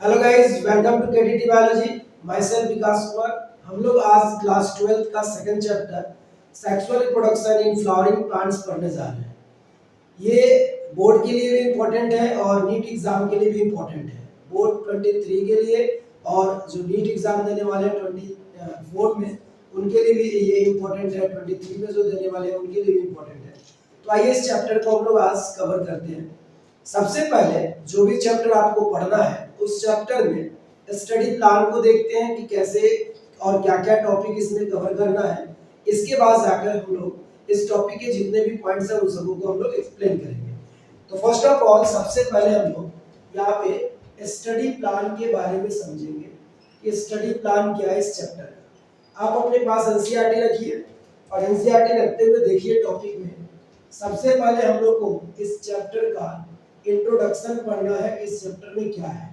Hello guys, welcome to KTT biology. Myself Vikas Kumar. हम लोग आज क्लास 12 का second chapter sexual reproduction in flowering plants पढ़ने जा रहे हैं। ये बोर्ड के लिए भी इम्पोर्टेंट है और नीट एग्जाम के लिए भी इम्पोर्टेंट है। बोर्ड 23 के लिए और जो नीट एग्जाम देने वाले हैं 24 में, उनके लिए भी ये इम्पोर्टेंट है। 23 में जो देने वाले हैं उनके लिए भी इम्पोर्टेंट है। तो आइए इस चैप्टर को हम लोग आज कवर करते हैं। सबसे पहले जो भी चैप्टर आपको पढ़ना है उस चैप्टर में स्टडी प्लान को देखते हैं कि कैसे और क्या क्या टॉपिक इसमें कवर करना है। इसके बाद जाकर हम लोग इस टॉपिक के जितने भी पॉइंट्स हैं उन सबको हम लोग एक्सप्लेन करेंगे। तो फर्स्ट ऑफ ऑल सबसे पहले हम लोग यहाँ पे स्टडी प्लान के बारे में समझेंगे कि स्टडी प्लान क्या है इस चैप्टर का। आप अपने पास एनसीईआरटी रखिए और एनसीईआरटी रखते हुए देखिए टॉपिक में सबसे पहले हम लोग को इस चैप्टर का इंट्रोडक्शन पढ़ना है। इस चैप्टर में क्या है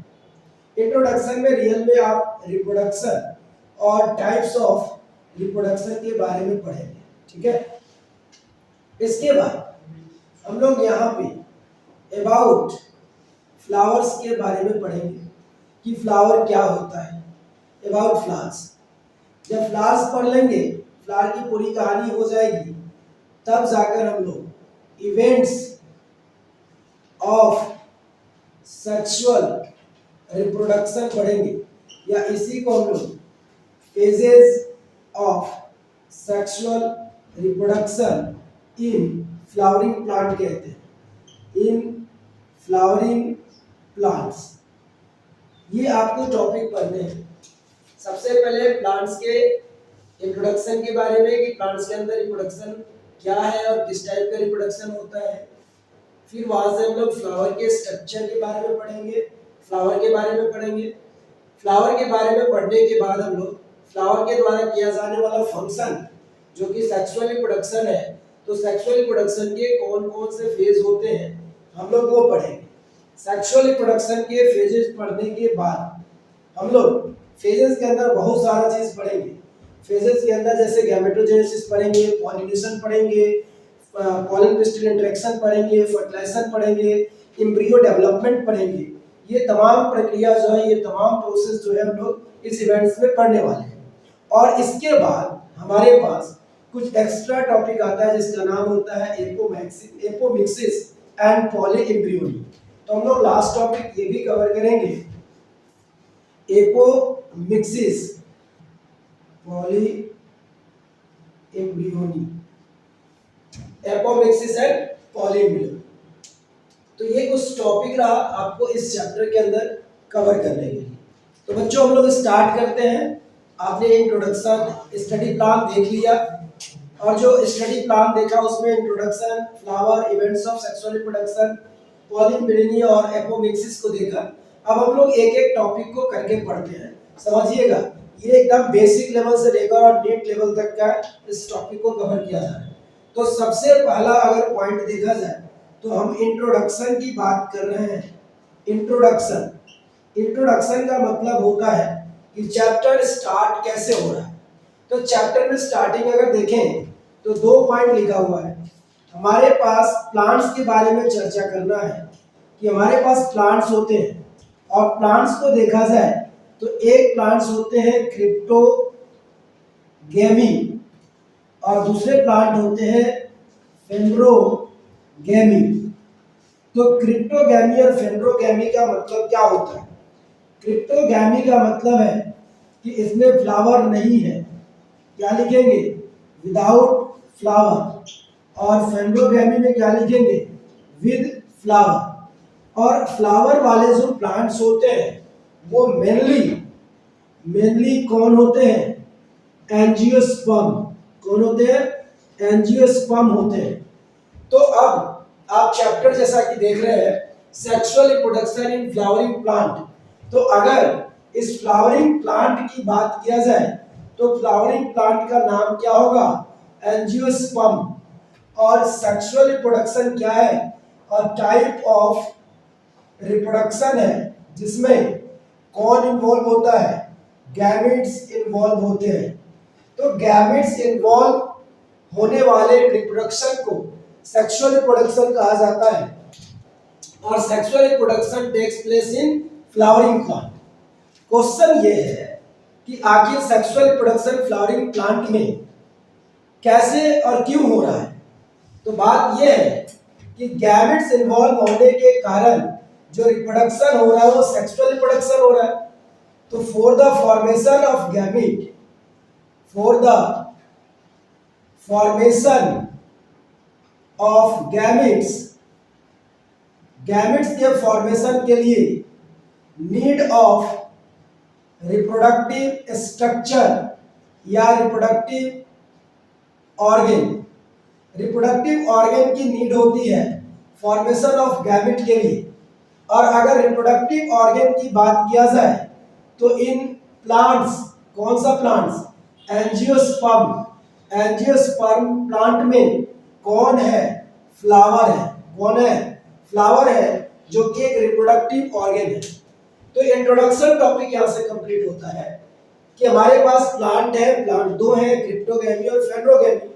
इंट्रोडक्शन में रियल में आप रिप्रोडक्शन और टाइप्स ऑफ रिप्रोडक्शन के बारे में पढ़ेंगे, ठीक है। इसके बाद हम लोग यहाँ पे अबाउट फ्लावर्स के बारे में पढ़ेंगे कि फ्लावर क्या होता है। अबाउट फ्लावर्स, जब फ्लावर्स पढ़ लेंगे, फ्लावर की पूरी कहानी हो जाएगी, तब जाकर हम लोग इवेंट्स ऑफ सेक्सुअल रिप्रोडक्शन पढ़ेंगे या इसी को हम लोग phases of sexual reproduction in flowering plant कहते हैं। इन फ्लावरिंग प्लांट्स ये आपको टॉपिक पढ़ने हैं। सबसे पहले प्लांट्स के इंट्रोडक्शन के बारे में कि प्लांट्स के अंदर रिप्रोडक्शन क्या है और किस टाइप का रिप्रोडक्शन होता है। फिर वहां से हम लोग फ्लावर के स्ट्रक्चर के बारे में पढ़ेंगे, फ्लावर के बारे में पढ़ेंगे। फ्लावर के बारे में पढ़ने के बाद हम लोग फ्लावर के द्वारा किया जाने वाला फंक्शन जो कि सेक्सुअल रिप्रोडक्शन है, तो सेक्सुअल रिप्रोडक्शन के कौन कौन से फेज होते हैं हम लोग वो पढ़ेंगे। सेक्सुअल रिप्रोडक्शन के फेजेस पढ़ने के बाद हम लोग फेजेस के अंदर बहुत सारा चीज पढ़ेंगे। फेजेस के अंदर जैसे गैमेटोजेनेसिस पढ़ेंगे, पॉलिनेशन पढ़ेंगे, पॉलन क्रिस्टल इंटरेक्शन पढ़ेंगे, फर्टिलाइजेशन पढ़ेंगे, एम्ब्रियो डेवलपमेंट पढ़ेंगे। ये तमाम प्रक्रिया जो है, ये तमाम प्रोसेस जो है हम लोग इस इवेंट्स में पढ़ने वाले हैं। और इसके बाद हमारे पास कुछ एक्स्ट्रा टॉपिक आता है जिसका नाम होता है एपोमिक्सिस एंड पॉली एम्ब्रियोनी। तो हम लोग लास्ट टॉपिक ये भी कवर करेंगे, apomixis poly embryony, apomixis and poly embryony. तो ये कुछ टॉपिक रहा आपको इस चैप्टर के अंदर कवर करने के लिए। तो बच्चों हम लोग स्टार्ट करते हैं। आपने इंट्रोडक्शन स्टडी प्लान देख लिया और जो स्टडी प्लान देखा उसमें introduction, flower, events of sexual reproduction, poly embryony और एपोमिक्सिस को देखा। अब हम लोग एक एक टॉपिक को करके पढ़ते हैं। समझिएगा, ये एकदम बेसिक लेवल से लेकर और नीट लेवल तक का इस टॉपिक को कवर किया जा रहा है। तो सबसे पहला अगर पॉइंट देखा जाए तो हम इंट्रोडक्शन की बात कर रहे हैं। इंट्रोडक्शन, इंट्रोडक्शन का मतलब होता है कि चैप्टर स्टार्ट कैसे हो रहा है। तो चैप्टर में स्टार्टिंग अगर देखें तो 2 पॉइंट लिखा हुआ है। हमारे पास प्लांट्स के बारे में चर्चा करना है कि हमारे पास प्लांट्स होते हैं और प्लांट्स को देखा जाए तो एक प्लांट्स होते हैं क्रिप्टोगैमी और दूसरे प्लांट होते हैं फेंड्रोगैमी। तो क्रिप्टोगैमी और फेंड्रोगैमी का मतलब क्या होता है? क्रिप्टोगैमी का मतलब है कि इसमें फ्लावर नहीं है, क्या लिखेंगे? Without flower. और फेंड्रोगैमी में क्या लिखेंगे? With flower. और फ्लावर वाले जो प्लांट्स होते हैं वो मेनली कौन होते हैं? एंजियोस्पर्म। कौन होते हैं? एंजियोस्पर्म होते हैं। तो अब आप चैप्टर जैसा कि देख रहे हैं sexual reproduction in flowering plant. तो अगर इस फ्लावरिंग प्लांट की बात किया जाए तो फ्लावरिंग प्लांट का नाम क्या होगा? एंजियोस्पर्म। और सेक्सुअल रिप्रोडक्शन क्या है और टाइप ऑफ रिप्रोडक्शन है जिसमें कौन इन्वॉल्व होता है? गैमेट्स इन्वॉल्व होते हैं। तो गैमेट्स इन्वॉल्व होने वाले रिप्रोडक्शन को सेक्सुअल रिप्रोडक्शन कहा जाता है और sexual reproduction takes place in flowering plant. Question ये है कि आखिर सेक्सुअल रिप्रोडक्शन फ्लावरिंग प्लांट में कैसे और क्यों हो रहा है। तो बात यह है कि गैमेट्स इन्वॉल्व होने के कारण जो रिप्रोडक्शन हो रहा है वो सेक्सुअल रिप्रोडक्शन हो रहा है। तो for the formation of gamete, for the formation of gametes, gametes के फॉर्मेशन के लिए नीड ऑफ रिप्रोडक्टिव स्ट्रक्चर या रिप्रोडक्टिव ऑर्गन, रिप्रोडक्टिव ऑर्गन की नीड होती है फॉर्मेशन ऑफ गैमेट के लिए। और अगर रिप्रोडक्टिव ऑर्गन की बात किया जाए तो इन प्लांट्स, कौन सा प्लांट्स, एंजियोस्पर्म, एंजियोस्पर्म प्लांट में कौन है, फ्लावर है। कौन है, फ्लावर है, जो कि एक रिप्रोडक्टिव ऑर्गन है। तो इंट्रोडक्शन टॉपिक यहाँ से कंप्लीट होता है कि हमारे पास प्लांट है, प्लांट दो है, क्रिप्टोगैमी और फेनोगैमी।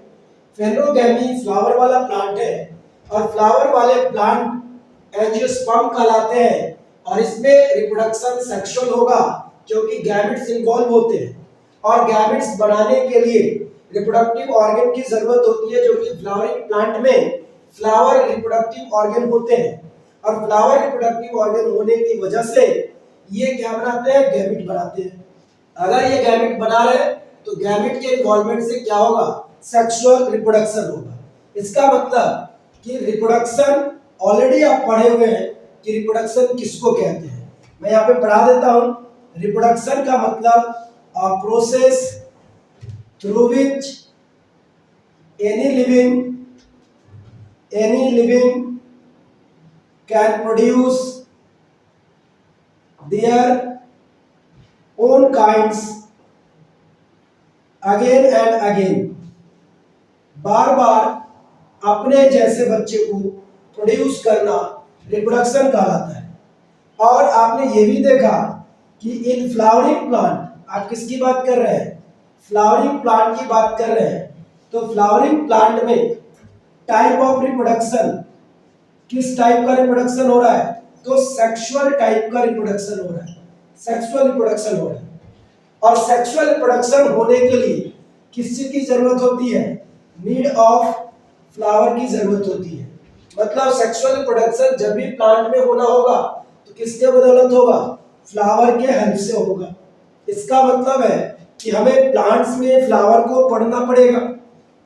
फेनोगैमी फ्लावर वाला प्लांट है और फ्लावर वाले प्लांट एंजियोस्पर्म कहलाते हैं। और इसमें रिप्रोडक्शन सेक्सुअल होगा क्योंकि गैमेट्स इन्वॉल्व होते हैं और गैमेट्स बनाने के लिए रिप्रोडक्टिव ऑर्गन की जरूरत होती है, जो कि फ्लावरिंग प्लांट में फ्लावर रिप्रोडक्टिव ऑर्गन होते हैं। और फ्लावर रिप्रोडक्टिव ऑर्गन होने की वजह से ये क्या बनाते हैं, गैमेट बनाते हैं। अगर ये गैमेट बना रहे तो गैमेट के इन्वॉल्वमेंट से क्या होगा, सेक्सुअल रिप्रोडक्शन होगा। इसका मतलब कि रिप्रोडक्शन, ऑलरेडी आप पढ़े हुए हैं कि रिप्रोडक्शन किसको कहते हैं। मैं यहाँ पे पढ़ा देता हूँ। रिप्रोडक्शन का मतलब process through which any living can produce their own kinds again and again, बार बार अपने जैसे बच्चे को प्रोड्यूस करना रिप्रोडक्शन कहलाता है। और आपने ये भी देखा कि इन फ्लावरिंग प्लांट, आप किसकी बात कर रहे हैं, फ्लावरिंग प्लांट की बात कर रहे हैं। तो फ्लावरिंग प्लांट में टाइप ऑफ रिप्रोडक्शन, किस टाइप का रिप्रोडक्शन हो रहा है, तो सेक्सुअल टाइप का रिप्रोडक्शन हो रहा है, सेक्सुअल रिप्रोडक्शन हो रहा है। और सेक्सुअल रिप्रोडक्शन होने के लिए किस चीज की जरूरत होती है, नीड ऑफ फ्लावर की जरूरत होती है। मतलब सेक्सुअल रिप्रोडक्शन जब भी प्लांट में होना होगा तो किसके बदौलत होगा, फ्लावर के हेल्प से होगा। इसका मतलब है कि हमें प्लांट्स में फ्लावर को पढ़ना पड़ेगा।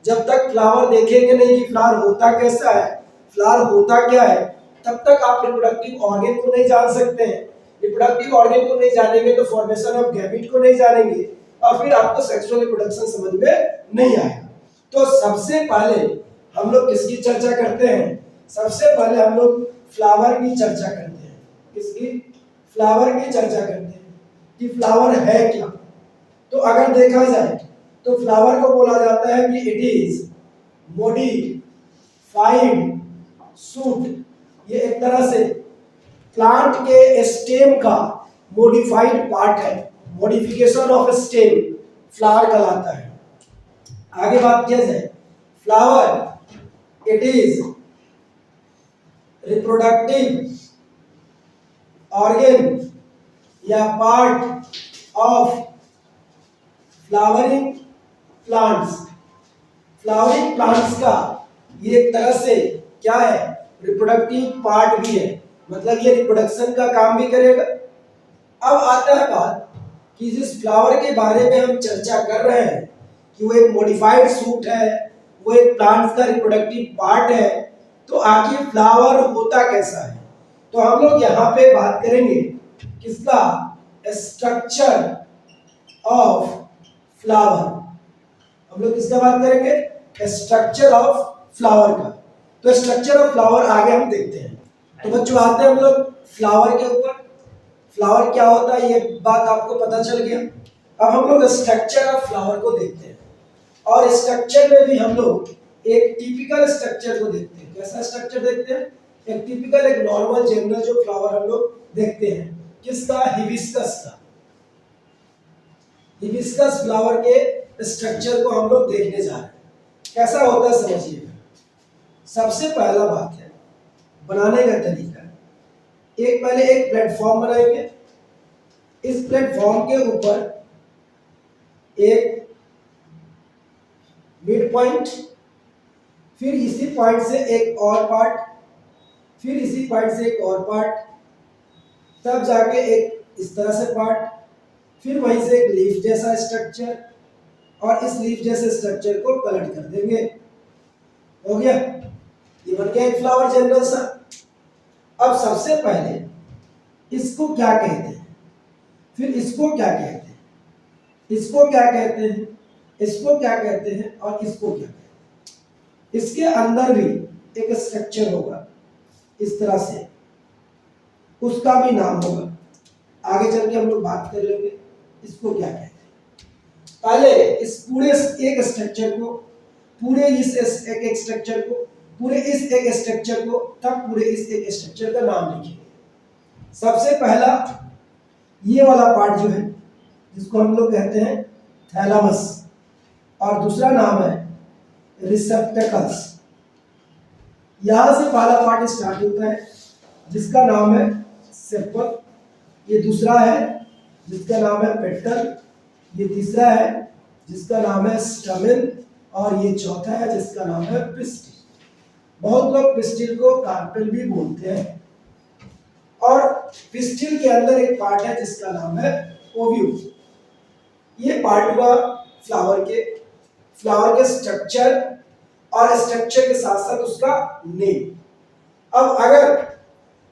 जब तक फ्लावर देखेंगे नहीं कि फ्लावर होता कैसा है, फ्लावर होता क्या है, तब तक आप रिप्रोडक्टिव ऑर्गन को नहीं जान सकते हैं। रिप्रोडक्टिव ऑर्गन को नहीं जानेंगे तो फॉर्मेशन ऑफ गैमेट को नहीं जानेंगे और फिर आपको सेक्सुअल रिप्रोडक्शन समझ में नहीं आएगा। तो सबसे पहले हम लोग किसकी चर्चा करते हैं, सबसे पहले हम लोग फ्लावर की चर्चा करते हैं। किसकी, फ्लावर की चर्चा करते हैं कि फ्लावर है क्या। तो अगर देखा जाए तो फ्लावर को बोला जाता है कि इट इज मॉडिफाइड शूट। ये एक तरह से प्लांट के स्टेम का मॉडिफाइड पार्ट है, मॉडिफिकेशन ऑफ स्टेम फ्लावर कहलाता है। आगे बात किया जाए, flower it is reproductive organ या part of flowering plants. Flowering plants का ये एक तरह से क्या है, रिप्रोडक्टिव पार्ट भी है, मतलब ये रिप्रोडक्शन का काम भी करेगा। अब आता है बात कि जिस फ्लावर के बारे में हम चर्चा कर रहे हैं कि वो एक मॉडिफाइड सूट है, वो एक प्लांट का रिप्रोडक्टिव पार्ट है, तो आखिर फ्लावर होता कैसा है। तो हम लोग यहाँ पे बात करेंगे किसका, स्ट्रक्चर ऑफ फ्लावर। हम लोग किसका बात करेंगे, स्ट्रक्चर ऑफ फ्लावर का। तो स्ट्रक्चर ऑफ फ्लावर आगे हम देखते हैं। तो बच्चों आते हैं हम लोग फ्लावर के ऊपर। फ्लावर क्या होता है ये बात आपको पता चल गया। अब हम लोग स्ट्रक्चर ऑफ फ्लावर को देखते हैं और स्ट्रक्चर में भी हम लोग एक टिपिकल स्ट्रक्चर को देखते हैं। कैसा स्ट्रक्चर देखते हैं, एक टिपिकल, एक नॉर्मल जनरल जो फ्लावर हम लोग देखते हैं, किसका, हिबिस्कस का। हिबिस्कस फ्लावर के स्ट्रक्चर को हम लोग देखने जा रहे हैं। कैसा होता है समझिए। सबसे पहला बात है बनाने का तरीका। एक पहले एक प्लेटफॉर्म बनाएंगे, इस प्लेटफॉर्म के ऊपर एक मिड पॉइंट, फिर इसी पॉइंट से एक और पार्ट, फिर इसी पॉइंट से एक और पार्ट, तब जाके एक इस तरह से पार्ट, फिर वहीं से एक लीफ जैसा स्ट्रक्चर, और इस लीफ जैसे स्ट्रक्चर को कलेक्ट कर देंगे। हो गया, ये बन गया एक फ्लावर जनरल सा। अब सबसे पहले इसको क्या कहते हैं, फिर इसको क्या कहते हैं, इसको क्या कहते हैं, इसको क्या कहते हैं, और इसको क्या कहते हैं। इसके अंदर भी एक स्ट्रक्चर होगा इस तरह से, उसका भी नाम होगा, आगे चल के हम लोग बात कर लेंगे इसको क्या कहते हैं। पहले इस पूरे एक स्ट्रक्चर को, पूरे इस एक स्ट्रक्चर को, पूरे इस एक स्ट्रक्चर को, तब पूरे इस एक स्ट्रक्चर का नाम लिखेंगे। सबसे पहला ये वाला पार्ट जो है, जिसको हम लोग कहते हैं थैलामस, और दूसरा नाम है रिसेप्टेकल्स। यहां से पहला पार्ट स्टार्ट होता है जिसका नाम है सेपल, ये दूसरा है जिसका नाम है पेटल, ये तीसरा है जिसका नाम है स्टमेन, और ये चौथा है जिसका नाम है पिस्टिल। बहुत लोग पिस्टिल को कार्पेल भी बोलते हैं। और पिस्टिल के अंदर एक पार्ट है जिसका नाम है ओव्यूल। ये पार्ट हुआ फ्लावर के स्ट्रक्चर, और स्ट्रक्चर के साथ साथ उसका नेम। अब अगर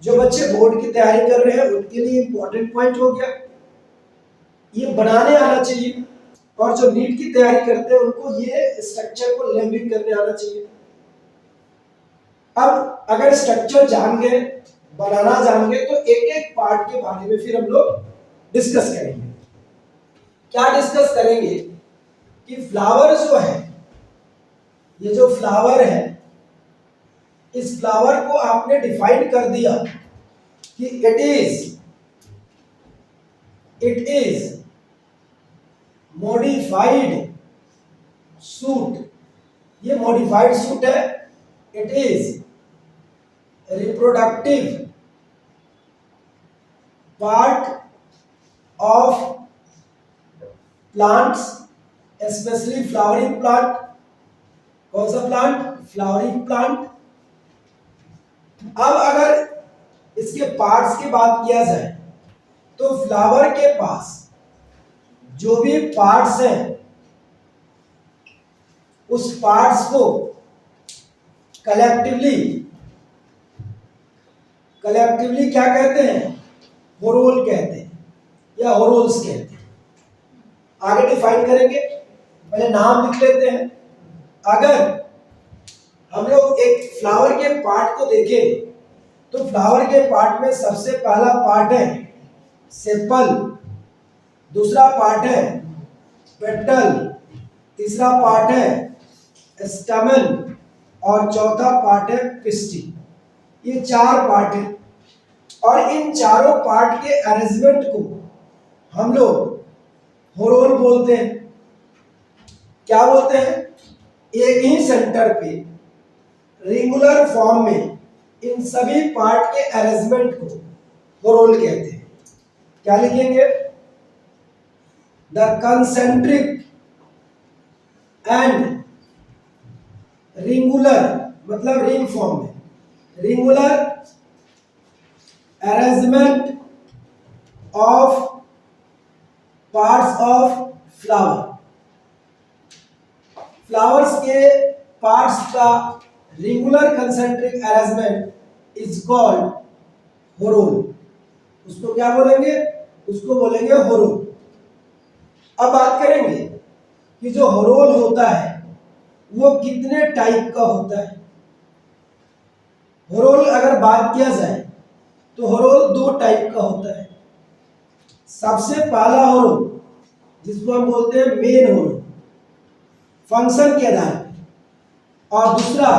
जो बच्चे बोर्ड की तैयारी कर रहे हैं उनके लिए इंपॉर्टेंट पॉइंट हो गया, ये बनाने आना चाहिए, और जो नीट की तैयारी करते हैं उनको ये स्ट्रक्चर को लेबलिंग करने आना चाहिए। अब अगर स्ट्रक्चर जान गए, बनाना जान गए, तो एक एक पार्ट के बारे में फिर हम लोग डिस्कस करेंगे। क्या डिस्कस करेंगे कि फ्लावर जो है, ये जो फ्लावर है, इस फ्लावर को आपने डिफाइन कर दिया कि इट इज मॉडिफाइड सूट। ये मॉडिफाइड सूट है। It is reproductive part of plants, specially flowering plant. कौन सा प्लांट? Flowering plant. अब अगर इसके पार्ट्स की बात किया जाए तो फ्लावर के पास जो भी पार्ट्स हैं, उस पार्ट्स को कलेक्टिवली क्या कहते हैं? होरोल कहते हैं, या होरोल्स कहते हैं। आगे डिफाइन करेंगे, पहले नाम लिख लेते हैं। अगर हम लोग एक फ्लावर के पार्ट को देखें तो फ्लावर के पार्ट में सबसे पहला पार्ट है सेपल, दूसरा पार्ट है पेटल, तीसरा पार्ट है स्टैमेन, और चौथा पार्ट है पिस्टिल। ये चार पार्ट है, और इन चारों पार्ट के अरेंजमेंट को हम लोग होरोल बोलते हैं। क्या बोलते हैं? एक ही सेंटर पे रिंगुलर फॉर्म में इन सभी पार्ट के अरेंजमेंट को होरोल कहते हैं। क्या लिखेंगे? द कंसेंट्रिक एंड रिंगुलर, मतलब रिंग फॉर्म में, regular arrangement of parts of flower. Flowers के पार्ट्स का regular concentric arrangement is called whorl. उसको क्या बोलेंगे? उसको बोलेंगे होरोल। अब बात करेंगे कि जो होरोल होता है वो कितने टाइप का होता है। होरोल अगर बात किया जाए तो होरोल दो टाइप का होता है। सबसे पहला होरोल, जिसको हम बोलते हैं मेन होरोल, फंक्शन के आधार पर, और दूसरा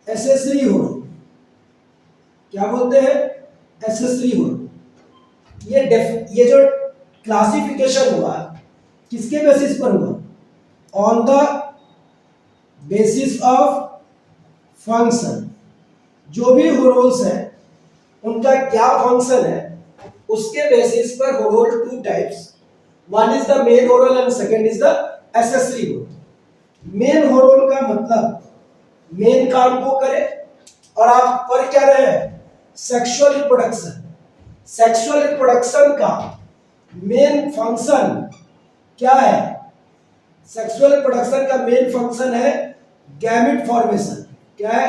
एसेसरी होरोल। क्या बोलते हैं? एसेसरी होरोल। ये जो क्लासिफिकेशन हुआ किसके बेसिस पर हुआ? On the basis of function. जो भी होरोल्स हैं उनका क्या फंक्शन है, उसके बेसिस पर whorl two types, one is the main whorl and second is the accessory whorl. Main whorl का मतलब मेन काम को करे, और आप कर क्या रहे हैं, सेक्सुअल रिप्रोडक्शन। सेक्सुअल रिप्रोडक्शन का मेन फंक्शन क्या है, सेक्सुअल रिप्रोडक्शन का मेन फंक्शन है गैमेट फॉर्मेशन। क्या है,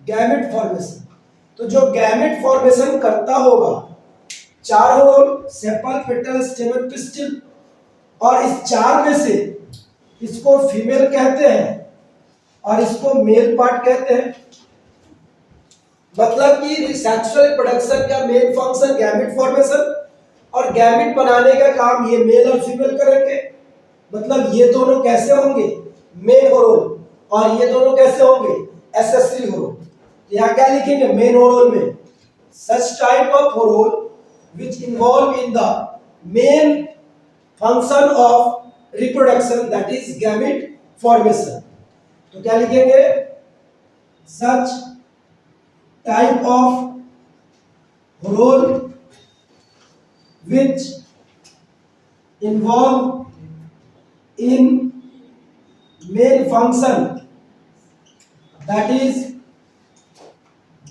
गैमेट फॉर्मेशन। तो जो गैमेट फॉर्मेशन करता होगा, चार whorl, sepal, petal, stamen, pistil, और इस चार में से इसको फीमेल कहते हैं और इसको मेल पार्ट कहते हैं। मतलब कि सेक्सुअल रिप्रोडक्शन का मेन फंक्शन गैमेट फॉर्मेशन, और गैमेट बनाने का काम ये मेल और फीमेल करेंगे। मतलब ये दोनों कैसे होंगे, मेन होरोल, और ये दोनों कैसे होंगे, एसेसरी होरोल। यहाँ क्या लिखेंगे, मेन होरोल में such type of whorl which involve in the main function of reproduction, that is gamete formation। तो क्या लिखेंगे, such type of horole which involve in main function, that is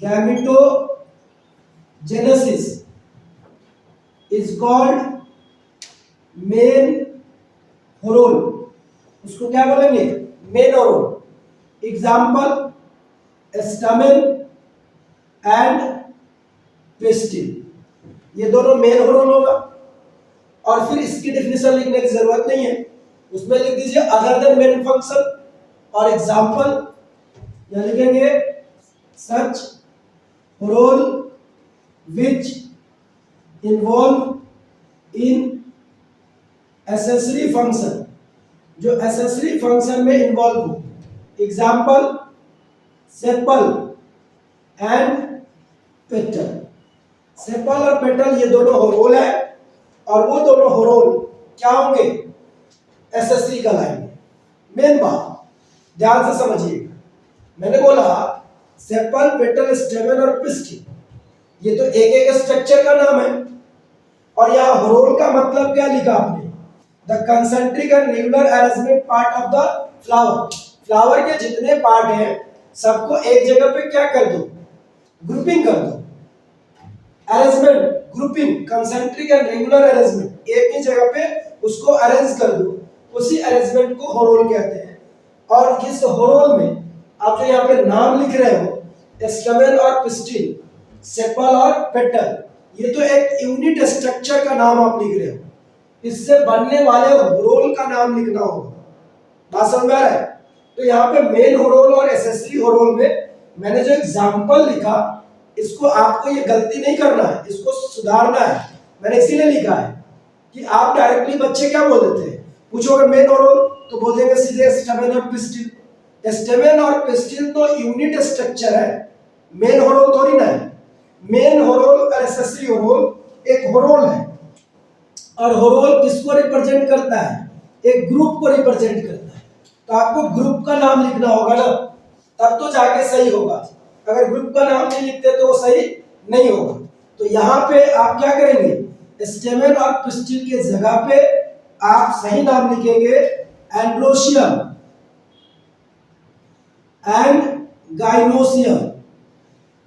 gametogenesis, is called main whorl. उसको क्या बोलेंगे, main whorl. Example, stamen and pistil, ये दोनों main होरोल होगा। और फिर इसकी डेफिनेशन लिखने की जरूरत नहीं है, उसमें लिख दीजिए अदर देन मेन फंक्शन, और एग्जाम्पल यहाँ लिखेंगे such whorl which involve in accessory function, जो एसेसरी फंक्शन में इन्वॉल्व हो। Example, sepal and petal. Sepal और पेटल ये दोनों होरोल है, और वो दोनों होरोल क्या होंगे, एसेसरी कहलाएंगे। मेन बात ध्यान से समझिएगा, मैंने बोला सेपल, पेटल, स्टेमन और पिस्टिल, ये तो एक एक स्ट्रक्चर का नाम है। और यहाँ होरोल का मतलब क्या लिखा आपने, the concentric and regular arrangement part of the flower. Flower के जितने पार्ट हैं सबको एक जगह पे क्या कर दो, ग्रुपिंग कर दो। Arrangement, grouping, concentric and regular arrangement, एक ही जगह पे उसको अरेंज कर दो, उसी अरेंजमेंट को होरोल कहते हैं। और इस होरोल में आप जो यहाँ पे नाम लिख रहे हो, स्टमेन और पिस्टिल, सेपल और पेटल, ये तो एक यूनिट स्ट्रक्चर का नाम आप लिख रहे हो, इससे बनने वाले होरोल का नाम लिखना होगा। बात समझ में आ रहा है? तो यहाँ पे मेन होरोल और एसेसरी होरोल में मैंने जो एग्जांपल लिखा, इसको आपको ये गलती नहीं करना है, इसको सुधारना है। मैंने इसीलिए लिखा है कि आप डायरेक्टली बच्चे क्या बोल देते हैं, पूछोगे मेन होरोल तो बोल देंगे सीधे स्टेमेन और पिस्टिल। स्टेमेन और पिस्टिल तो यूनिट स्ट्रक्चर है, मेन होरोल थोड़ी ना है। मेन होरोल और एसेसरी होरोल एक होरोल है, और होरोल किसको रिप्रेजेंट करता है, एक ग्रुप को रिप्रेजेंट करता है। तो आपको ग्रुप का नाम लिखना होगा ना, तब तो जाके सही होगा। अगर ग्रुप का नाम नहीं लिखते तो वो सही नहीं होगा। तो यहाँ पे आप क्या करेंगे, स्टेमेन और पिस्टिल के जगह पे आप सही नाम लिखेंगे एंड्रोशियम एंड गाइनोसियम,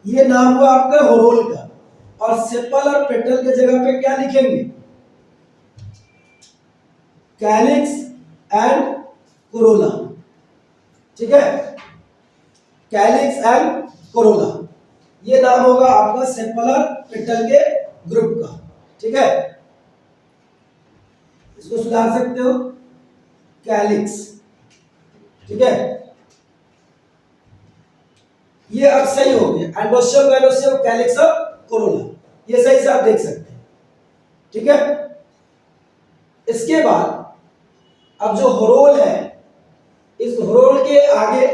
ये नाम हुआ आपका होरोल का। और सेपल और पेटल के जगह पे क्या लिखेंगे, कैलिक्स एंड कोरोला। ठीक है, कैलिक्स एंड कोरोला, ये नाम होगा आपका सेपल और पेटल के ग्रुप का। ठीक है, इसको सुधार सकते हो, कैलिक्स। ठीक है, ये अब सही हो गया, एंडोशियम, गाइनोसियम, कैलिक्स और कोरोला, ये सही से आप देख सकते हैं। ठीक है, इसके बाद अब जो होरोल है, इस होरोल के आगे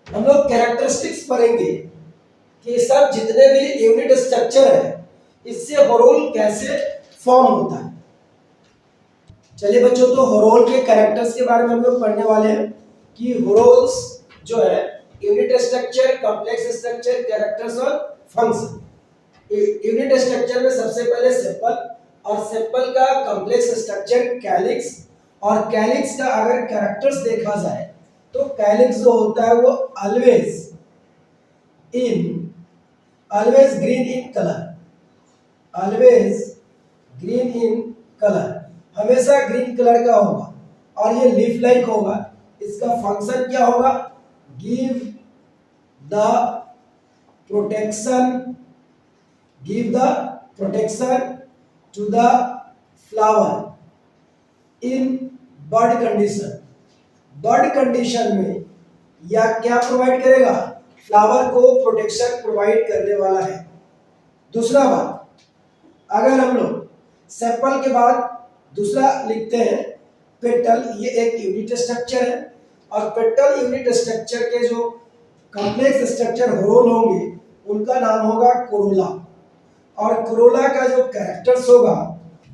हम लोग कैरेक्टरिस्टिक्स पढ़ेंगे कि सब जितने भी यूनिट स्ट्रक्चर है, इससे होरोल कैसे फॉर्म होता है। चलिए बच्चों, तो होरोल के कैरेक्टर्स के बारे में हम लोग पढ़ने वाले हैं कि होरोल्स जो है unit structure, complex structure, characters और फंक्शन। यूनिट स्ट्रक्चर में सबसे पहले सेपल, और सेपल का कॉम्प्लेक्स स्ट्रक्चर कैलिक्स, और कैलिक्स का अगर कैरेक्टर्स देखा जाए तो कैलिक्स जो होता है वो always green in colour, always green in colour, हमेशा ग्रीन कलर का होगा, और ये लीफ लाइक होगा। इसका फंक्शन क्या होगा? Give the protection, give the protection to the flower in bird condition. Bird condition में या क्या प्रोवाइड करेगा? फ्लावर को प्रोटेक्शन प्रोवाइड करने वाला है। दूसरा बात, अगर हम लोग सेपल के बाद दूसरा लिखते हैं पेटल, ये एक यूनिट स्ट्रक्चर है, और पेटल यूनिट स्ट्रक्चर के जो कॉम्प्लेक्स स्ट्रक्चर होल होंगे उनका नाम होगा कोरोला, और कोरोला का जो कैरेक्टर्स होगा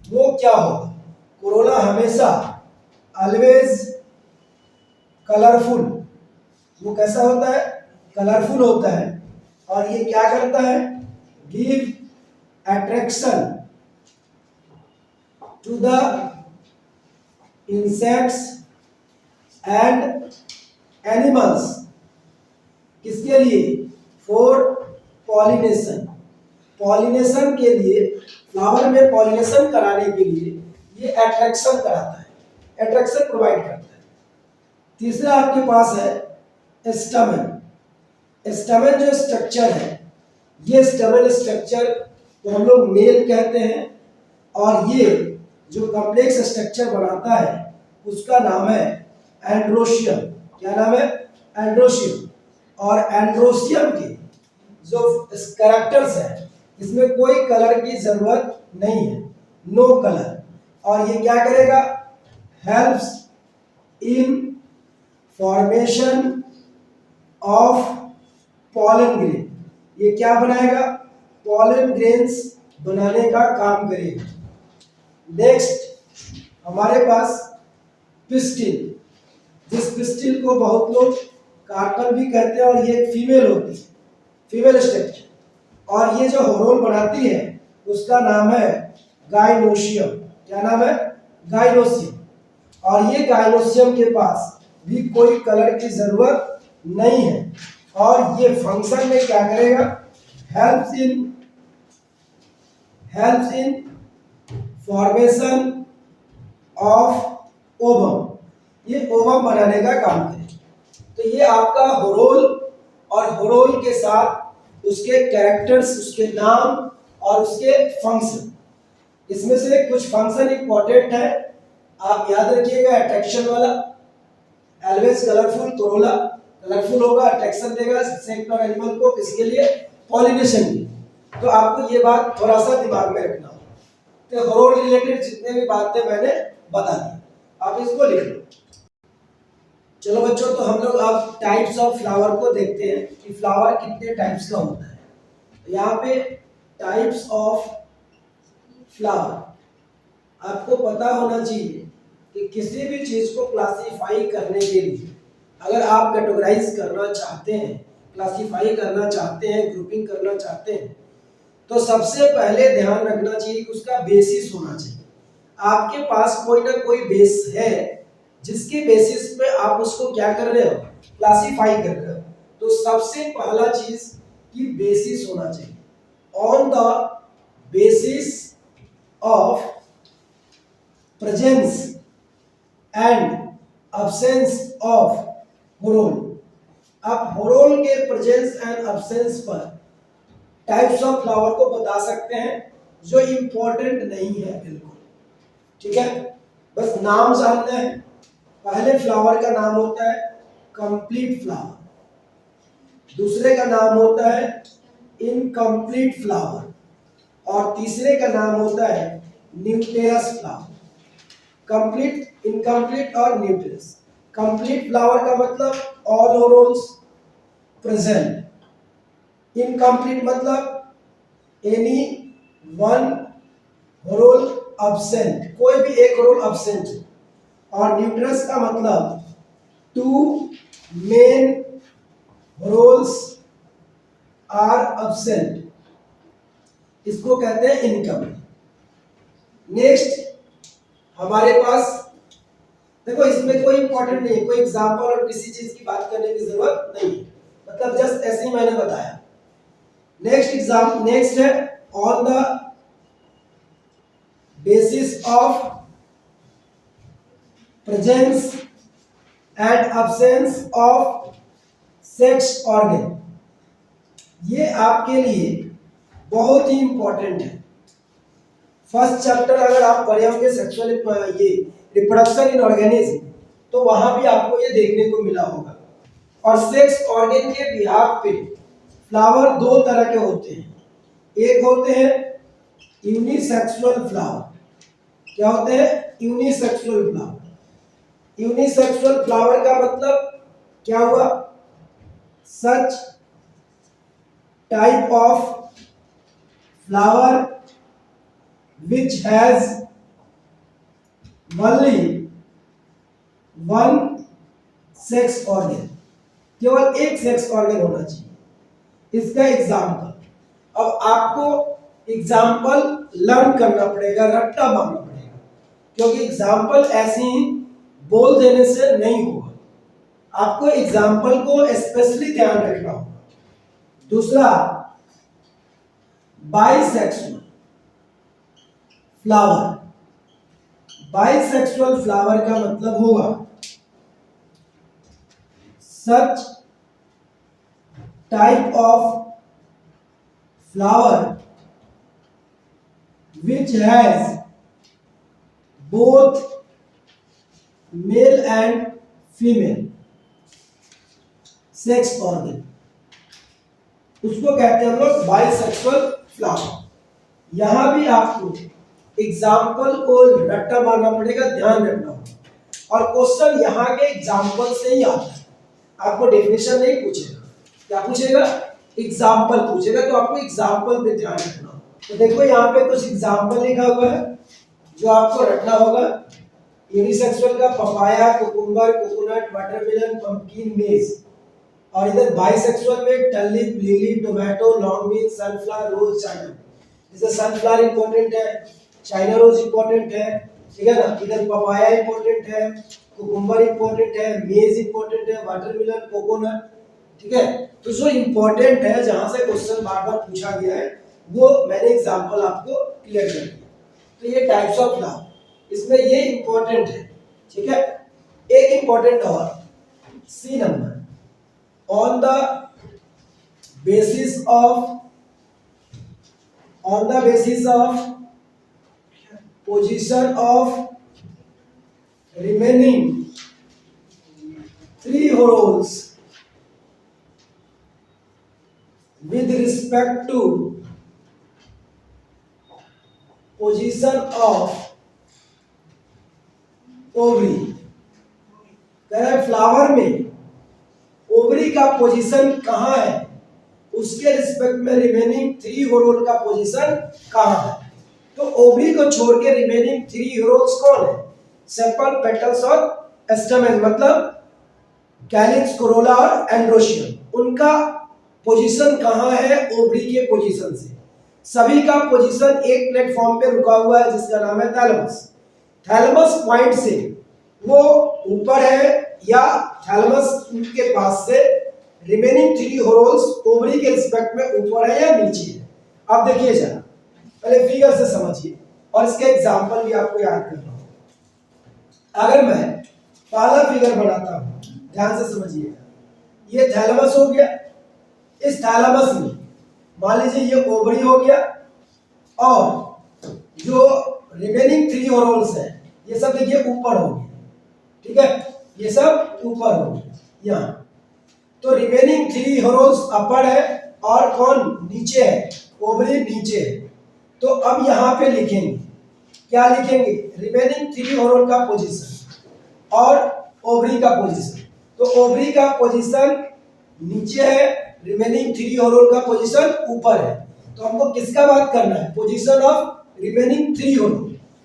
वो क्या होगा? कोरोला हमेशा ऑलवेज कलरफुल, वो कैसा होता है? कलरफुल होता है, और ये क्या करता है? Give attraction to the insects and animals, किसके लिए? फॉर पॉलिनेशन, पॉलिनेशन के लिए, फ्लावर में पॉलिनेशन कराने के लिए ये अट्रैक्शन कराता है, अट्रैक्शन प्रोवाइड करता है। तीसरा आपके पास है स्टैमेन। स्टैमेन जो स्ट्रक्चर है, ये स्टैमेन स्ट्रक्चर को हम लोग मेल कहते हैं, और ये जो कॉम्प्लेक्स स्ट्रक्चर बनाता है उसका नाम है एंड्रोशियम। क्या नाम है? एंड्रोशियम। और एंड्रोशियम के जो कैरेक्टर्स है, इसमें कोई कलर की जरूरत नहीं है, नो कलर, और ये क्या करेगा? Helps in formation of pollen grain. ये क्या बनाएगा? पॉलन ग्रेन्स बनाने का काम करेगा। नेक्स्ट हमारे पास पिस्टिल, जिस पिस्टिल को बहुत लोग कार्पल भी कहते हैं, और ये एक फीमेल होती है, फीमेल स्ट्रक्चर, और ये जो हॉर्मोन बनाती है उसका नाम है गाइनोशियम। क्या नाम है? गाइनोशियम। और ये गाइनोशियम के पास भी कोई कलर की जरूरत नहीं है, और ये फंक्शन में क्या करेगा? Helps in formation of ovum, ये ओवम बनाने का काम करेगा। तो ये आपका होरोल, और होरोल के साथ उसके कैरेक्टर्स, उसके नाम और उसके फंक्शन। इसमें से कुछ फंक्शन इंपॉर्टेंट है, आप याद रखिएगा। अट्रैक्शन वाला, ऑलवेज कलरफुल, कोरोला कलरफुल होगा, अट्रैक्शन देगा इंसेक्ट और एनिमल को, किसके लिए? पॉलिनेशन के लिए। तो आपको ये बात थोड़ा सा दिमाग में रखना होगा। तो होरोल रिलेटेड जितने भी बातें मैंने बता दी, आप इसको लिख लो। चलो बच्चों, तो हम लोग अब टाइप्स ऑफ फ्लावर को देखते हैं कि फ्लावर कितने टाइप्स का होता है। यहाँ पे टाइप्स ऑफ फ्लावर आपको पता होना चाहिए कि किसी भी चीज को क्लासीफाई करने के लिए अगर आप कैटेगराइज करना चाहते हैं, क्लासीफाई करना चाहते हैं, ग्रुपिंग करना चाहते हैं, तो सबसे पहले ध्यान रखना चाहिए कि उसका बेसिस होना चाहिए। आपके पास कोई ना कोई बेस है जिसके बेसिस पे आप उसको क्या कर रहे हो? क्लासीफाई कर रहे हो। तो सबसे पहला चीज कि बेसिस होना चाहिए। On the basis of presence and absence of whorl, आप होरोल के प्रेजेंस एंड अब्सेंस पर टाइप्स ऑफ फ्लावर को बता सकते हैं, जो इंपॉर्टेंट नहीं है बिल्कुल। ठीक है, बस नाम जानना है। पहले फ्लावर का नाम होता है कंप्लीट फ्लावर, दूसरे का नाम होता है इनकम्प्लीट फ्लावर, और तीसरे का नाम होता है न्यूटेरस फ्लावर। कंप्लीट, इनकम्प्लीट और न्यूटेरस। कंप्लीट फ्लावर का मतलब ऑल होरोल्स प्रेजेंट। इनकम्प्लीट मतलब एनी वन होरोल अब्सेंट, कोई भी एक होरोल अब्सेंट। और न्यूटेरस का मतलब टू मेन होरोल्स आर अब्सेंट। इसको कहते हैं इनकम। नेक्स्ट हमारे पास देखो, इसमें कोई इंपॉर्टेंट नहीं है, कोई एग्जांपल और किसी चीज की बात करने की जरूरत नहीं है, मतलब जस्ट ऐसे ही मैंने बताया। नेक्स्ट है on the basis of presence and absence of sex organ. ये आपके लिए बहुत ही इंपॉर्टेंट है। फर्स्ट चैप्टर अगर आप पढ़े होंगे सेक्सुअल ये रिप्रोडक्शन इन ऑर्गेनिज्म, तो वहां भी आपको ये देखने को मिला होगा। और सेक्स ऑर्गन के बिहाफ पे फ्लावर दो तरह के होते हैं। एक होते हैं यूनिसेक्सुअल फ्लावर। क्या होते हैं? Unisexual flower. यूनिसेक्सुअल फ्लावर का मतलब क्या हुआ? सच type of flower which has only one sex organ, केवल एक सेक्स ऑर्गन होना चाहिए। इसका एग्जाम्पल, अब आपको एग्जाम्पल लर्न करना पड़ेगा, रट्टा मारना पड़ेगा, क्योंकि एग्जाम्पल ऐसे ही बोल देने से नहीं होगा, आपको एग्जाम्पल को स्पेशली ध्यान रखना होगा। दूसरा, बाइसेक्सुअल फ्लावर। बाइसेक्सुअल फ्लावर का मतलब होगा सच type of flower which has both male and female sex organ, उसको कहते हैं हम लोग बाइसेक्सुअल फ्लावर। यहां भी आपको एग्जाम्पल को रट्टा मारना पड़ेगा, ध्यान रखना होगा। और क्वेश्चन यहाँ के एग्जाम्पल से ही आता है, आपको डेफिनेशन नहीं पूछेगा। क्या पूछेगा? एग्जाम्पल पूछेगा, तो आपको एग्जाम्पल पे ध्यान रखना होगा। तो देखो यहाँ पे कुछ एग्जाम्पल लिखा हुआ है जो आपको रखना होगा। यूनिसेक्सुअल का papaya, cucumber, coconut, watermelon, pumpkin, maize. और इधर बाइसेक्सुअल में turnip, lily, tomato, long bean, sunflower, rose, China. जैसे सनफ्लावर इंपॉर्टेंट है, चाइना रोज इंपॉर्टेंट है, ठीक है ना। इधर पपाया इंपॉर्टेंट है, कुकुम्बर इंपॉर्टेंट है, मेज इंपॉर्टेंट है, वाटरमेलन, कोकोनट, ठीक है। तो जो इंपॉर्टेंट है, जहां से क्वेश्चन बार बार पूछा गया है, वो मैंने एग्जांपल आपको क्लियर कर दिया। तो ये टाइप्स ऑफ फ्लावर, इसमें ये इंपॉर्टेंट है, ठीक है। एक इंपॉर्टेंट और, C number, on the basis of position of remaining three roles with respect to position of ovary। कह रहे फ्लावर में ओवरी का पोजीशन कहाँ है, उसके रिस्पेक्ट में रिमेनिंग थ्री रोल का पोजीशन कहाँ है। तो ओवरी को छोड़ के रिमेनिंग थ्री रोल्स कौन है? सेपल, पेटल्स और स्टैमेन, मतलब कैलिक्स, कोरोला और एंड्रोशियम। उनका पोजीशन कहाँ है ओवरी के पोजीशन से? सभी का पोजीशन एक प्लेटफॉर्म पे रुका हुआ है जिसका नाम है थैलेमस। थैलेमस पॉइंट से वो ऊपर है या थैलेमस के पास से रिमेनिंग थ्री रोल्स ओवरी के रिस्पेक्ट में ऊपर है या नीचे है। अब देखिए जरा, पहले फिगर से समझिए और इसके एग्जांपल भी आपको याद करना होगा। अगर मैं पहला फिगर बनाता हूं, ध्यान से समझिएगा, ये थैलेमस हो गया। इस थैलेमस में मान लीजिए ये ओवरी हो गया और जो रिमेनिंग थ्री रोल्स है ये सब देखिए ऊपर हो गए, ठीक है, ये सब ऊपर हो गए यहाँ। तो रिमेनिंग थ्री रोल्स अपर है और कौन नीचे है? ओवरी नीचे है। तो अब यहाँ पे लिखेंगे, क्या लिखेंगे? रिमेनिंग थ्री रोल का पोजीशन और ओवरी का पोजीशन। तो ओवरी का पोजीशन नीचे है, रिमेनिंग थ्री रोल का पोजीशन ऊपर है। तो हमको किसका बात करना है? Position of remaining three whorl.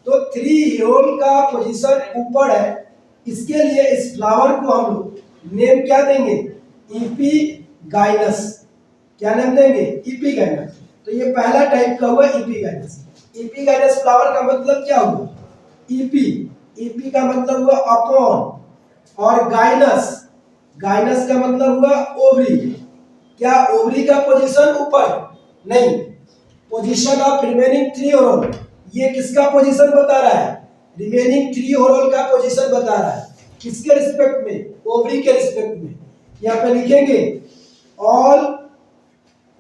तो थ्री रोल का पोजीशन ऊपर है, इसके लिए इस फ्लावर को हम लोग नेम क्या देंगे? इपीगाइनस। क्या नेम देंगे? इपीगाइनस। तो तो ये पहला टाइप का हुआ इपीगाइनस। इपीगाइनस फ्लावर का मतलब क्या हुआ? ईपी, ईपी का मतलब हुआ अपॉन, और गाइनस, गाइनस का मतलब हुआ ओवरी। क्या ओवरी का पोजीशन ऊपर? नहीं, पोजीशन ऑफ रिमेनिंग थ्री होरोल। ये किसका पोजीशन बता रहा है? रिमेनिंग थ्री होरोल का पोजीशन बता रहा है। किसके रिस्पेक्ट में? ओवरी के रिस्पेक्ट में। यहाँ पे लिखेंगे all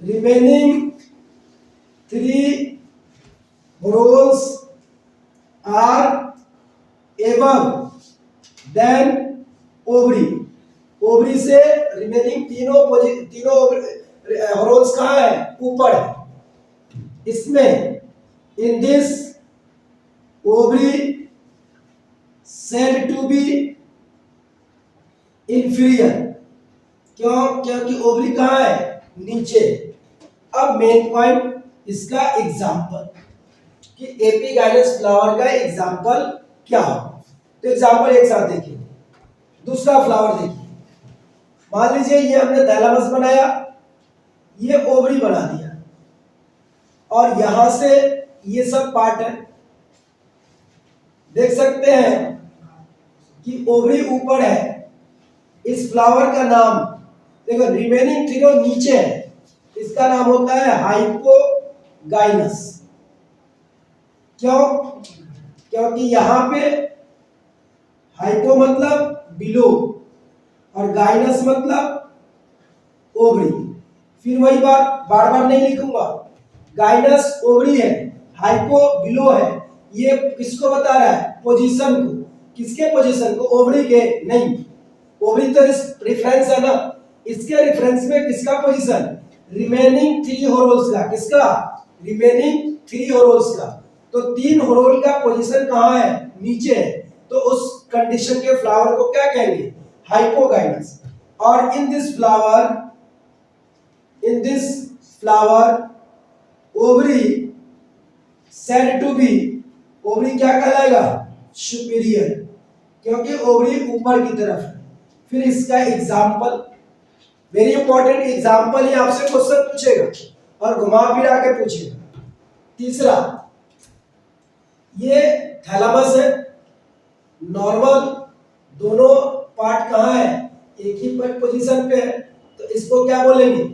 remaining three whorls are above than ovary. Ovary से रिमेनिंग तीनों होरोल्स कहाँ है? ऊपर है। इसमें in this ovary said to be inferior. क्यों? क्योंकि ओवरी कहाँ है? नीचे। अब मेन पॉइंट इसका एग्जाम्पल कि एपिगाइनस फ्लावर का एग्जाम्पल क्या हो। तो एग्जाम्पल एक साथ देखिए। दूसरा फ्लावर देखिए, मान लीजिए ये हमने थैलेमस बनाया, ये ओवरी बना दिया, और यहां से ये सब पार्ट है। देख सकते हैं कि ओवरी ऊपर है। इस फ्लावर का नाम देखो, रिमेनिंग तीनों नीचे है, इसका नाम होता है हाइपोगाइनस। क्यों? क्योंकि यहां पे हाइपो मतलब बिलो और गाइनस मतलब ओवरी। फिर वही बात, बार बार नहीं लिखूंगा। गाइनस ओवरी है, हाइपो बिलो है। ये किसको बता रहा है? पोजीशन को। किसके पोजीशन को? ओवरी के नहीं, ओवरी तो रेफरेंस है ना। इसके रेफरेंस में किसका पोजीशन? रिमेनिंग थ्री होरोल्स का। किसका? रिमेनिंग थ्री होरोल्स का। तो तीन होरोल का पोजीशन कहाँ है? नीचे है। तो उस कंडीशन के फ्लावर को क्या कहेंगे? हाइपोगाइनस। और in this flower ovary said to be, ovary क्या कहलाएगा? सुपीरियर, क्योंकि ओवरी ऊपर की तरफ है। फिर इसका एग्जाम्पल, वेरी इंपॉर्टेंट एग्जाम्पल, ही आपसे क्वेश्चन पूछेगा और घुमा फिरा के पूछेगा। तीसरा, ये थैलेमस है, नॉर्मल दोनों पार्ट कहाँ है? एक ही पोजीशन पे है। तो इसको क्या बोलेंगे?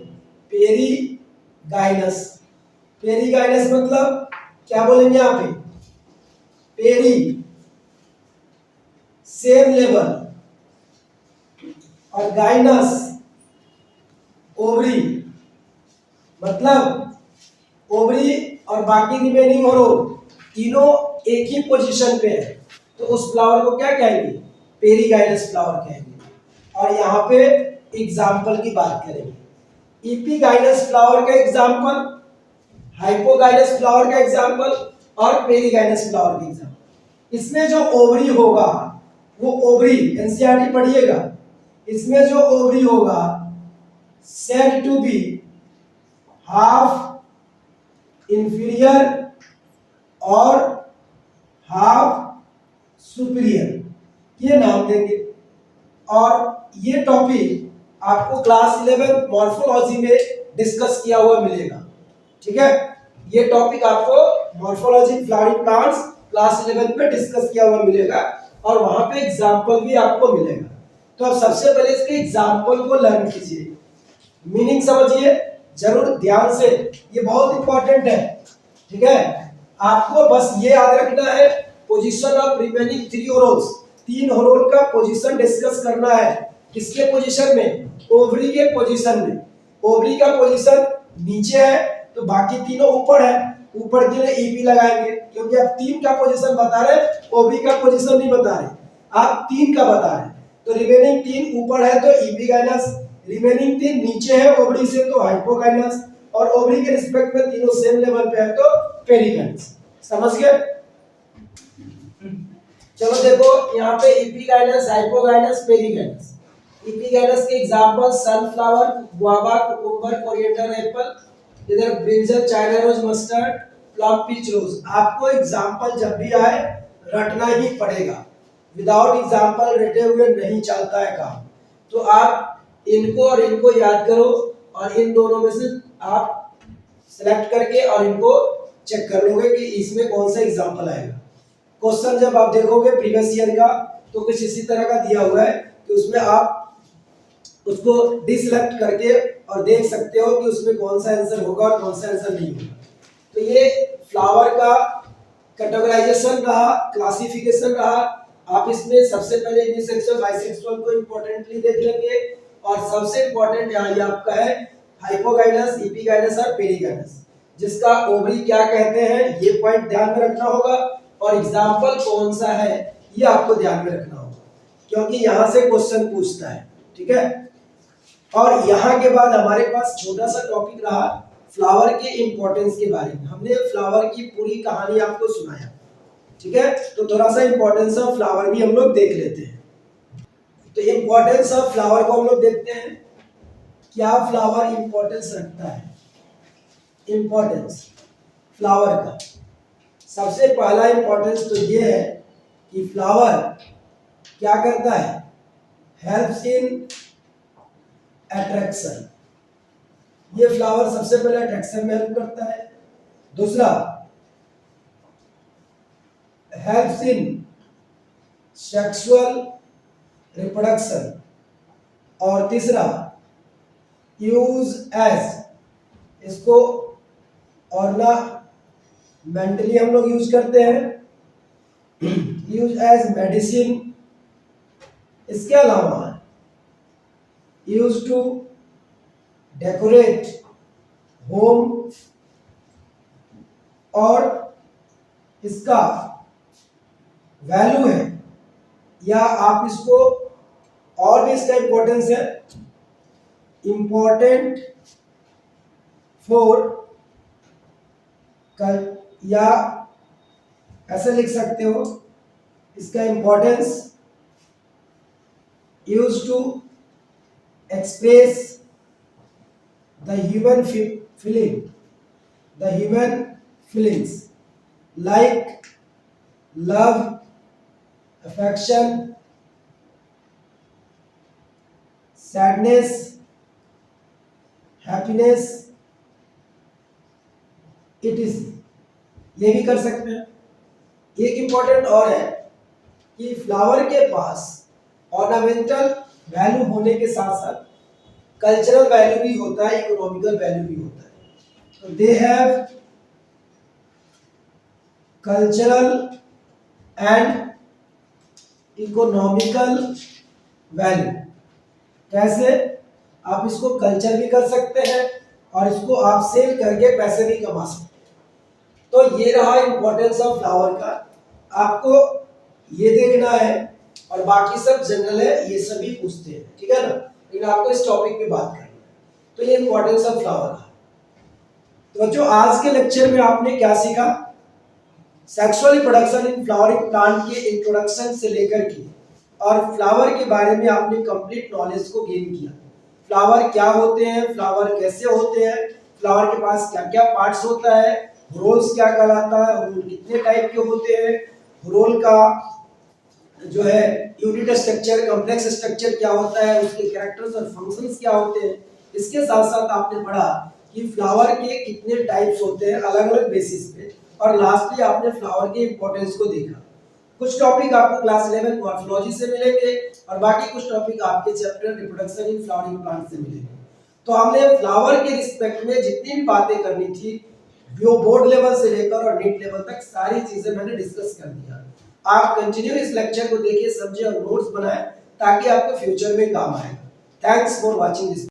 पेरीगाइनस। पेरीगाइनस मतलब क्या बोलेंगे यहाँ पे? पेरी सेम लेवल, और गाइनस ओवरी, मतलब ओवरी और बाकी रिमेनिंग होरोल तीनों एक ही पोजीशन पे है। तो उस फ्लावर को क्या कहेंगे? पेरीगाइनस फ्लावर कहेंगे। और यहाँ पे एग्जाम्पल की बात करेंगे। इपीगाइनस फ्लावर का एग्जाम्पल, हाइपोगाइनस फ्लावर का एग्जाम्पल और पेरीगाइनस फ्लावर का एग्जाम्पल। इसमें जो ओवरी होगा वो ओवरी, एनसीईआरटी पढ़िएगा, इसमें जो ओवरी होगा said to be half inferior और half superior, ये नाम देंगे। और ये टॉपिक आपको क्लास 11 मॉर्फोलॉजी में डिस्कस किया हुआ मिलेगा। ठीक है, ये टॉपिक आपको मॉर्फोलॉजी फ्लावरिंग प्लांट्स क्लास 11 में डिस्कस किया हुआ मिलेगा, और वहां पे एग्जाम्पल भी आपको मिलेगा। तो आप सबसे पहले इसके एग्जाम्पल को लर्न कीजिए, मीनिंग समझिए जरूर ध्यान से, ये बहुत इंपॉर्टेंट है। ठीक है, आपको बस ये याद रखना है, पोजीशन ऑफ रिमेनिंग थ्री होरोल्स, तीन होरोल का पोजीशन डिस्कस करना है। किसके पोजीशन में? ओवरी के पोजीशन में। ओवरी का पोजीशन नीचे है तो बाकी तीनों ऊपर है, ऊपर के लिए ईपी लगाएंगे, क्योंकि आप तीन का पोजीशन बता रहे, ओवरी का पोजीशन नहीं बता रहे, आप तीन का बता रहे। तो रिमेनिंग तीन ऊपर है तो इपीगाइनस, रिमेनिंग तीन नीचे है ओवरी से तो हाइपोगाइनस, और ओवरी के रिस्पेक्ट में तीनों सेम लेवल पे है तो पेरीगाइनस। समझ गए? चलो देखो यहाँ पे इपीगाइनस, हाइपोगाइनस, पेरीगाइनस। इपीगाइनस के example sunflower, guava, cucumber, coriander apple, इधर brinjal, China rose, mustard, plum, peach rose. आपको एग्जांपल जब भी आए रटना ही पड़ेगा, विदाउट एग्जांपल रटे हुए नहीं चलता है काम। तो आप इनको और इनको याद करो, और इन दोनों में से आप सेलेक्ट करके और इनको चेक कर लोगे कि इसमें कौन सा एग्जाम्पल आएगा। क्वेश्चन जब आप देखोगे प्रीवियस ईयर का तो कुछ इसी तरह का दिया हुआ है कि उसमें आप उसको डिसलेक्ट करके और देख सकते हो कि उसमें कौन सा आंसर होगा और कौन सा आंसर नहीं होगा। तो ये फ्लावर का कैटेगराइजेशन रहा, क्लासिफिकेशन रहा। आप इसमें सबसे पहले यूनिसेक्सुअल बाइसेक्सुअल को इंपॉर्टेंटली देख लेंगे और सबसे इंपॉर्टेंट यहाँ ये आपका है हाइपोगाइनस, एपिगाइनस और पेरिगाइनस, जिसका ओवरी क्या कहते हैं ये पॉइंट ध्यान में रखना होगा और एग्जाम्पल कौन सा है ये आपको ध्यान में रखना होगा क्योंकि यहाँ से क्वेश्चन पूछता है। ठीक है, और यहाँ के बाद हमारे पास छोटा सा टॉपिक रहा फ्लावर के इंपॉर्टेंस के बारे में। हमने फ्लावर की पूरी कहानी आपको सुनाया। ठीक है, तो थोड़ा सा इंपॉर्टेंस ऑफ फ्लावर भी हम लोग देख लेते हैं। तो इंपॉर्टेंस ऑफ फ्लावर को हम लोग देखते हैं, क्या फ्लावर इंपॉर्टेंस रखता है। इंपॉर्टेंस फ्लावर का सबसे पहला इंपॉर्टेंस तो ये है कि फ्लावर क्या करता है, हेल्प्स इन अट्रैक्शन। ये फ्लावर सबसे पहले अट्रैक्शन में हेल्प करता है। दूसरा, हेल्प्स इन सेक्सुअल रिप्रोडक्शन। और तीसरा, यूज एज, इसको ऑर्नामेंटली हम लोग यूज करते हैं, यूज एज मेडिसिन। इसके अलावा यूज टू डेकोरेट होम, और इसका वैल्यू है या आप इसको और भी इसका इंपॉर्टेंस है, इंपॉर्टेंट फॉर या ऐसे लिख सकते हो, इसका importance use to express the human feelings like love, affection, sadness, happiness, etc. ये भी कर सकते हैं। एक इंपॉर्टेंट और है कि फ्लावर के पास ऑर्नामेंटल वैल्यू होने के साथ साथ कल्चरल वैल्यू भी होता है, इकोनॉमिकल वैल्यू भी होता है। तो they have cultural and economical value. कैसे, आप इसको कल्चर भी कर सकते हैं और इसको आप सेल करके पैसे भी कमा सकते हैं। तो ये रहा इंपॉर्टेंस ऑफ फ्लावर का, आपको ये देखना है और बाकी सब जनरल है, ये सभी पूछते हैं। ठीक है ना, लेकिन आपको इस टॉपिक पे बात करना है। तो ये इंपॉर्टेंस ऑफ फ्लावर है। तो जो आज के लेक्चर में आपने क्या सीखा, sexual reproduction in flowering plant के इंट्रोडक्शन से लेकर के और फ्लावर के बारे में आपने कंप्लीट नॉलेज को गेन किया। फ्लावर क्या होते हैं, फ्लावर कैसे होते हैं, फ्लावर के पास क्या क्या पार्ट्स होता है, रोल्स क्या कहलाता है, रोल कितने टाइप के होते हैं, रोल का जो है यूनिट स्ट्रक्चर, कॉम्प्लेक्स स्ट्रक्चर क्या होता है, उसके कैरेक्टर्स और फंक्शंस क्या होते हैं। इसके साथ साथ आपने पढ़ा कि फ्लावर के कितने टाइप्स होते हैं अलग अलग बेसिस पे, और लास्टली आपने फ्लावर के इंपॉर्टेंस को देखा। कुछ टॉपिक आपको क्लास 11 मॉर्फोलॉजी से मिलेंगे और बाकी कुछ टॉपिक आपके chapter reproduction in flowering plant से मिलेंगे। तो हमने फ्लावर के रिस्पेक्ट में जितनी भी बातें करनी थी वो बोर्ड लेवल से लेकर और नीट लेवल तक सारी चीजें मैंने डिस्कस कर दिया। आप कंटिन्यू इस लेक्चर को देखिए, समझिए और नोट्स बनाएं ताकि आपको फ्यूचर में काम आएगा। Thanks for watching this.